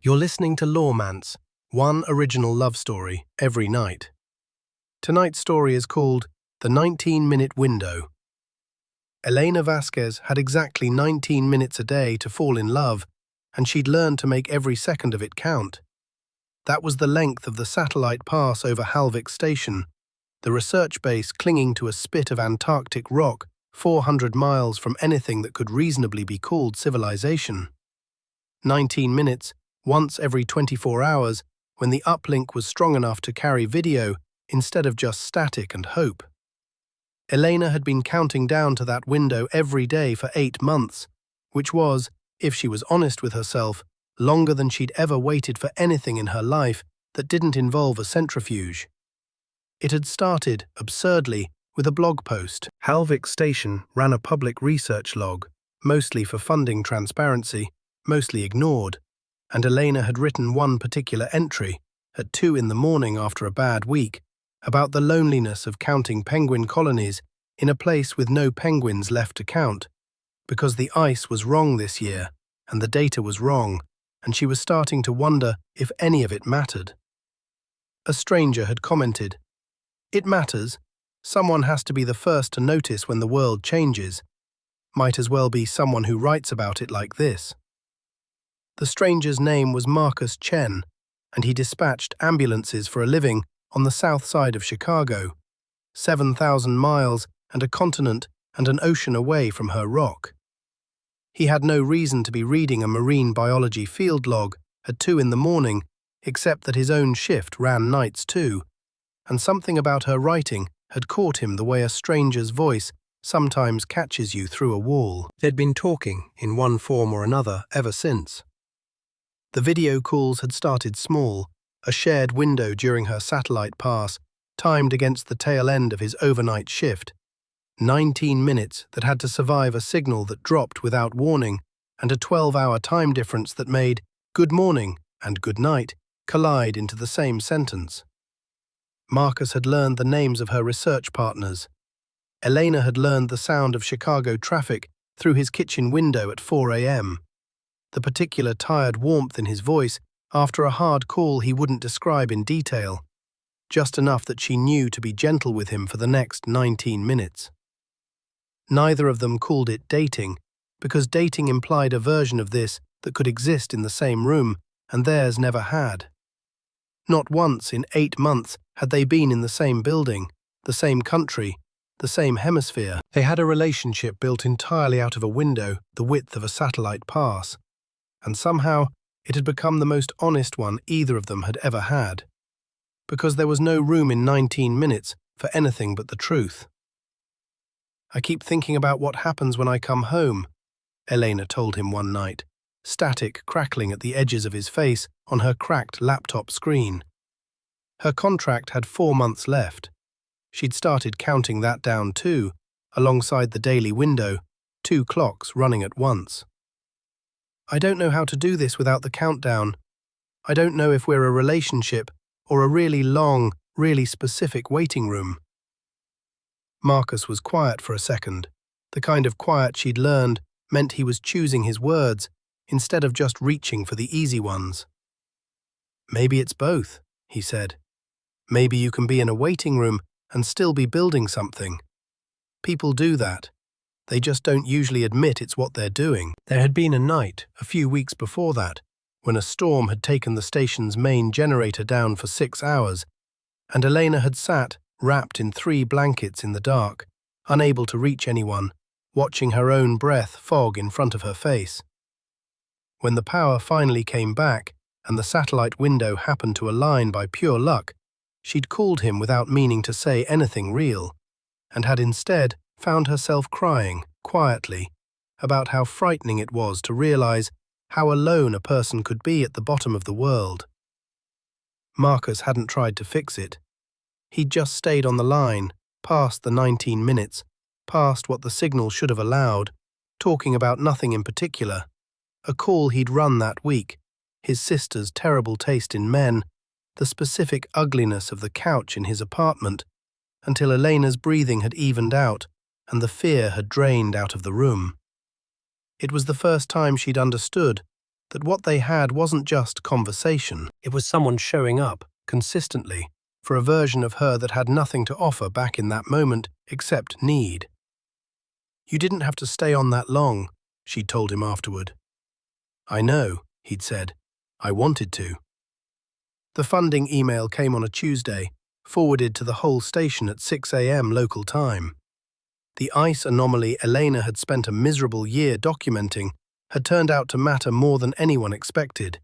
You're listening to Loremance, one original love story every night. Tonight's story is called The 19-Minute Window. Elena Vasquez had exactly 19 minutes a day to fall in love, and she'd learned to make every second of it count. That was the length of the satellite pass over Halvik Station, the research base clinging to a spit of Antarctic rock 400 miles from anything that could reasonably be called civilization. 19 minutes, once every 24 hours, when the uplink was strong enough to carry video instead of just static and hope. Elena had been counting down to that window every day for 8 months, which was, if she was honest with herself, longer than she'd ever waited for anything in her life that didn't involve a centrifuge. It had started, absurdly, with a blog post. Halvik Station ran a public research log, mostly for funding transparency, mostly ignored, and Elena had written one particular entry, at 2 in the morning after a bad week, about the loneliness of counting penguin colonies in a place with no penguins left to count, because the ice was wrong this year, and the data was wrong, and she was starting to wonder if any of it mattered. A stranger had commented, "It matters. Someone has to be the first to notice when the world changes. Might as well be someone who writes about it like this." The stranger's name was Marcus Chen, and he dispatched ambulances for a living on the south side of Chicago, 7,000 miles and a continent and an ocean away from her rock. He had no reason to be reading a marine biology field log at 2 in the morning, except that his own shift ran nights too, and something about her writing had caught him the way a stranger's voice sometimes catches you through a wall. They'd been talking in one form or another ever since. The video calls had started small, a shared window during her satellite pass, timed against the tail end of his overnight shift. 19 minutes that had to survive a signal that dropped without warning, and a 12-hour time difference that made "good morning" and "good night" collide into the same sentence. Marcus had learned the names of her research partners. Elena had learned the sound of Chicago traffic through his kitchen window at 4 a.m. The particular tired warmth in his voice after a hard call he wouldn't describe in detail, just enough that she knew to be gentle with him for the next 19 minutes. Neither of them called it dating, because dating implied a version of this that could exist in the same room, and theirs never had. Not once in 8 months had they been in the same building, the same country, the same hemisphere. They had a relationship built entirely out of a window the width of a satellite pass, and somehow it had become the most honest one either of them had ever had, because there was no room in 19 minutes for anything but the truth. "I keep thinking about what happens when I come home," Elena told him one night, static crackling at the edges of his face on her cracked laptop screen. Her contract had 4 months left. She'd started counting that down too, alongside the daily window, 2 clocks running at once. "I don't know how to do this without the countdown. I don't know if we're a relationship or a really long, really specific waiting room." Marcus was quiet for a second. The kind of quiet she'd learned meant he was choosing his words instead of just reaching for the easy ones. "Maybe it's both," he said. "Maybe you can be in a waiting room and still be building something. People do that. They just don't usually admit it's what they're doing." There had been a night, a few weeks before that, when a storm had taken the station's main generator down for 6 hours, and Elena had sat, wrapped in 3 blankets in the dark, unable to reach anyone, watching her own breath fog in front of her face. When the power finally came back, and the satellite window happened to align by pure luck, she'd called him without meaning to say anything real, and had instead found herself crying, quietly, about how frightening it was to realize how alone a person could be at the bottom of the world. Marcus hadn't tried to fix it. He'd just stayed on the line, past the 19 minutes, past what the signal should have allowed, talking about nothing in particular. A call he'd run that week, his sister's terrible taste in men, the specific ugliness of the couch in his apartment, until Elena's breathing had evened out and the fear had drained out of the room. It was the first time she'd understood that what they had wasn't just conversation. It was someone showing up, consistently, for a version of her that had nothing to offer back in that moment except need. "You didn't have to stay on that long," she'd told him afterward. "I know," he'd said. "I wanted to." The funding email came on a Tuesday, forwarded to the whole station at 6 a.m. local time. The ice anomaly Elena had spent a miserable year documenting had turned out to matter more than anyone expected.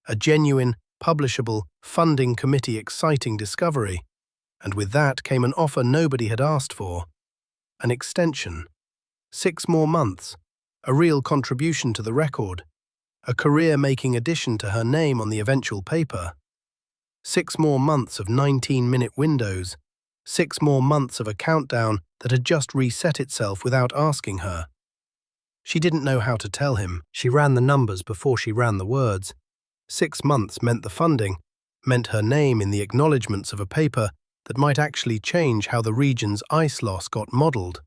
A genuine, publishable, funding committee exciting discovery. And with that came an offer nobody had asked for. An extension. 6 more months. A real contribution to the record. A career-making addition to her name on the eventual paper. 6 more months of 19-minute windows. 6 more months of a countdown that had just reset itself without asking her. She didn't know how to tell him. She ran the numbers before she ran the words. 6 months meant the funding, meant her name in the acknowledgements of a paper that might actually change how the region's ice loss got modelled.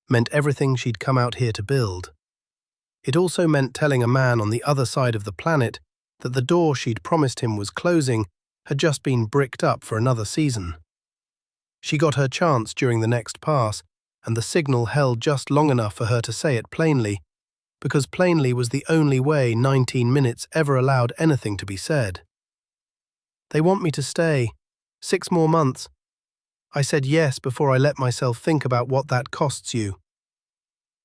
Meant everything she'd come out here to build. It also meant telling a man on the other side of the planet that the door she'd promised him was closing had just been bricked up for another season. She got her chance during the next pass, and the signal held just long enough for her to say it plainly, because plainly was the only way 19 minutes ever allowed anything to be said. "They want me to stay. 6 more months. I said yes before I let myself think about what that costs you."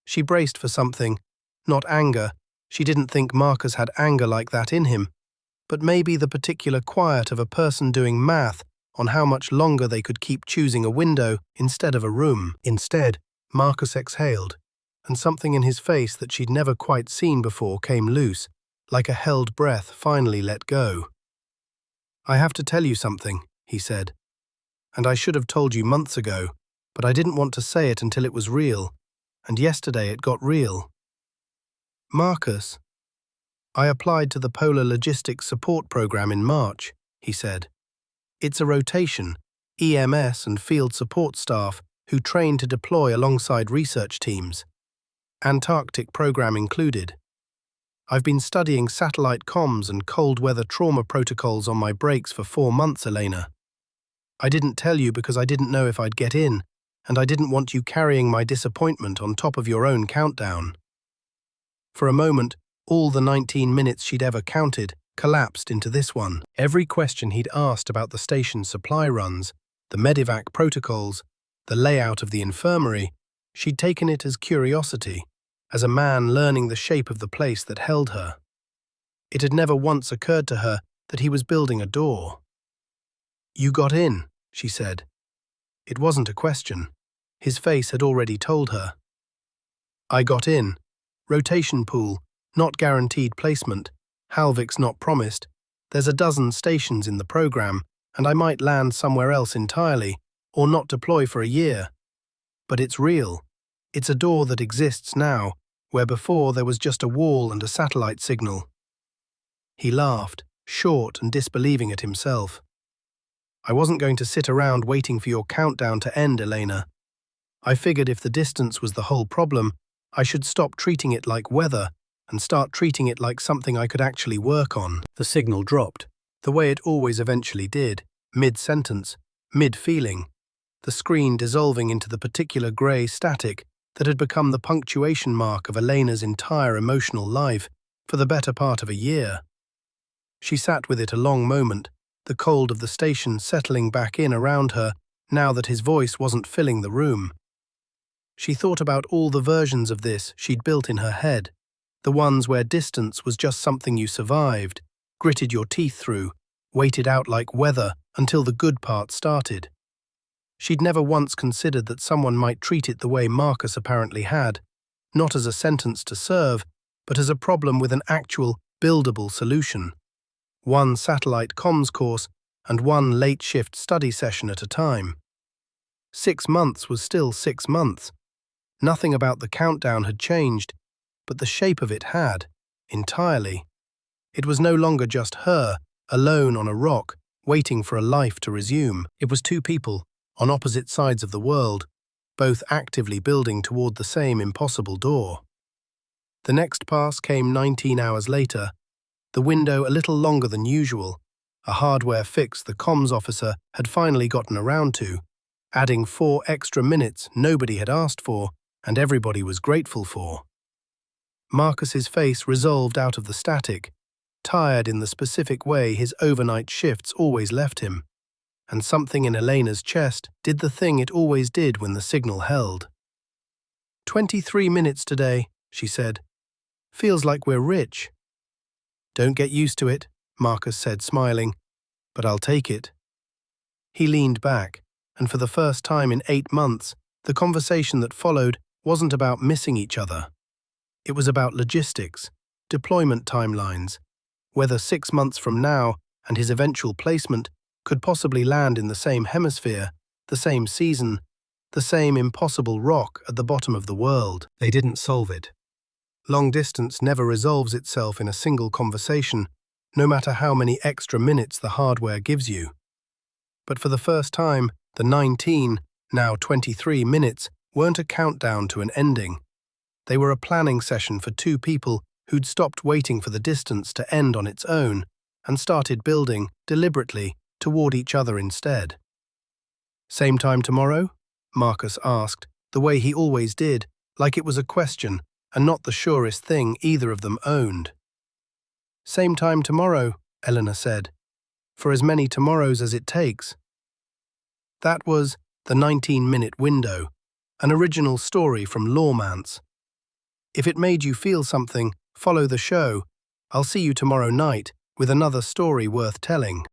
She braced for something, not anger. She didn't think Marcus had anger like that in him, but maybe the particular quiet of a person doing math on how much longer they could keep choosing a window instead of a room. Instead, Marcus exhaled, and something in his face that she'd never quite seen before came loose, like a held breath finally let go. "I have to tell you something," he said. "And I should have told you months ago, but I didn't want to say it until it was real, and yesterday it got real." "Marcus, I applied to the Polar Logistics Support Program in March," he said. "It's a rotation, EMS and field support staff who train to deploy alongside research teams. Antarctic program included. I've been studying satellite comms and cold weather trauma protocols on my breaks for 4 months, Elena. I didn't tell you because I didn't know if I'd get in, and I didn't want you carrying my disappointment on top of your own countdown." For a moment, all the 19 minutes she'd ever counted collapsed into this one. Every question he'd asked about the station's supply runs, the medevac protocols, the layout of the infirmary, she'd taken it as curiosity, as a man learning the shape of the place that held her. It had never once occurred to her that he was building a door. "You got in," she said. It wasn't a question. His face had already told her. "I got in. Rotation pool, not guaranteed placement. Halvik's not promised. There's a dozen stations in the program, and I might land somewhere else entirely, or not deploy for a year. But it's real. It's a door that exists now, where before there was just a wall and a satellite signal." He laughed, short and disbelieving at himself. "I wasn't going to sit around waiting for your countdown to end, Elena. I figured if the distance was the whole problem, I should stop treating it like weather and start treating it like something I could actually work on." The signal dropped, the way it always eventually did, mid-sentence, mid-feeling, the screen dissolving into the particular grey static that had become the punctuation mark of Elena's entire emotional life for the better part of a year. She sat with it a long moment, the cold of the station settling back in around her now that his voice wasn't filling the room. She thought about all the versions of this she'd built in her head, the ones where distance was just something you survived, gritted your teeth through, waited out like weather until the good part started. She'd never once considered that someone might treat it the way Marcus apparently had, not as a sentence to serve, but as a problem with an actual, buildable solution. 1 satellite comms course and 1 late-shift study session at a time. 6 months was still 6 months. Nothing about the countdown had changed, but the shape of it had, entirely. It was no longer just her, alone on a rock, waiting for a life to resume. It was 2 people, on opposite sides of the world, both actively building toward the same impossible door. The next pass came 19 hours later, the window a little longer than usual, a hardware fix the comms officer had finally gotten around to, adding 4 extra minutes nobody had asked for and everybody was grateful for. Marcus's face resolved out of the static, tired in the specific way his overnight shifts always left him, and something in Elena's chest did the thing it always did when the signal held. 23 minutes today, she said. Feels like we're rich. Don't get used to it, Marcus said, smiling, but I'll take it. He leaned back, and for the first time in 8 months, the conversation that followed wasn't about missing each other. It was about logistics, deployment timelines, whether 6 months from now and his eventual placement could possibly land in the same hemisphere, the same season, the same impossible rock at the bottom of the world. They didn't solve it. Long distance never resolves itself in a single conversation, no matter how many extra minutes the hardware gives you. But for the first time, the 19, now 23 minutes weren't a countdown to an ending. They were a planning session for 2 people who'd stopped waiting for the distance to end on its own and started building, deliberately, toward each other instead. Same time tomorrow? Marcus asked, the way he always did, like it was a question and not the surest thing either of them owned. Same time tomorrow, Elena said, for as many tomorrows as it takes. That was The 19-Minute Window, an original story from Loremance. If it made you feel something, follow the show. I'll see you tomorrow night with another story worth telling.